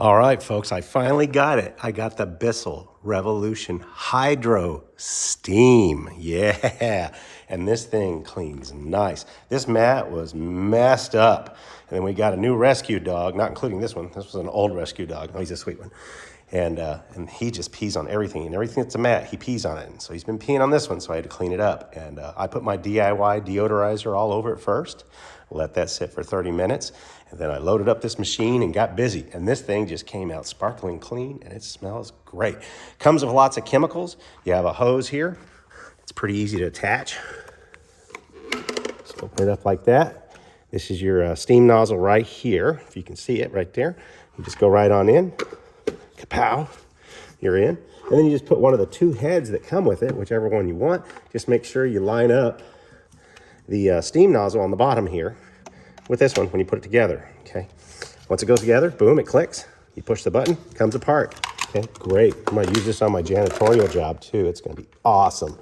All right, folks, I finally got it. I got the BISSELL Revolution Hydrosteam. Yeah, and this thing cleans nice. This mat was messed up. And then we got a new rescue dog, not including this one. This was an old rescue dog. Oh, he's a sweet one. And he just pees on everything. And everything that's a mat, he pees on it. And so he's been peeing on this one, so I had to clean it up. And I put my DIY deodorizer all over it first. Let that sit for 30 minutes. And then I loaded up this machine and got busy. And this thing just came out sparkling clean, and it smells great. Comes with lots of chemicals. You have a hose here. It's pretty easy to attach. Just open it up like that. This is your steam nozzle right here. If you can see it right there. You just go right on in. Kapow. You're in. And then you just put one of the two heads that come with it, whichever one you want. Just make sure you line up the steam nozzle on the bottom here with this one when you put it together, okay? Once it goes together, boom, it clicks. You push the button, it comes apart. Okay, great. I'm gonna use this on my janitorial job too. It's gonna be awesome.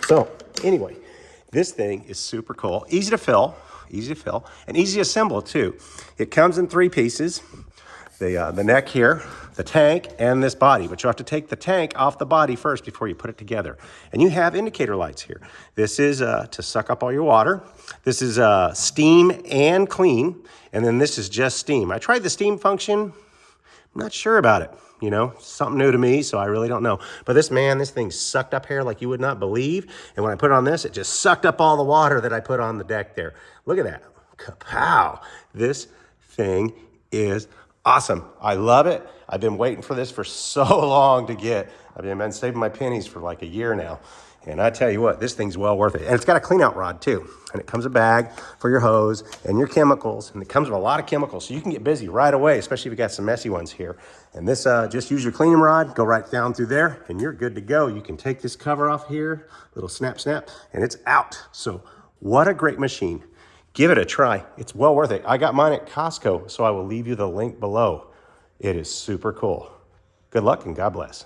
So anyway, this thing is super cool. Easy to fill, and easy to assemble too. It comes in 3 pieces. The neck here, the tank, and this body. But you have to take the tank off the body first before you put it together. And you have indicator lights here. This is to suck up all your water. This is steam and clean. And then this is just steam. I tried the steam function. I'm not sure about it. You know, something new to me, so I really don't know. But this thing sucked up hair like you would not believe. And when I put it on this, it just sucked up all the water that I put on the deck there. Look at that. Kapow. This thing is awesome. I love it. I've been waiting for this for so long to get. I've been saving my pennies for like a year now. And I tell you what, this thing's well worth it. And it's got a clean out rod too. And it comes a bag for your hose and your chemicals. And it comes with a lot of chemicals. So you can get busy right away, especially if you got some messy ones here. And this, just use your cleaning rod, go right down through there, and you're good to go. You can take this cover off here, little snap, snap, and it's out. So what a great machine. Give it a try. It's well worth it. I got mine at Costco, so I will leave you the link below. It is super cool. Good luck and God bless.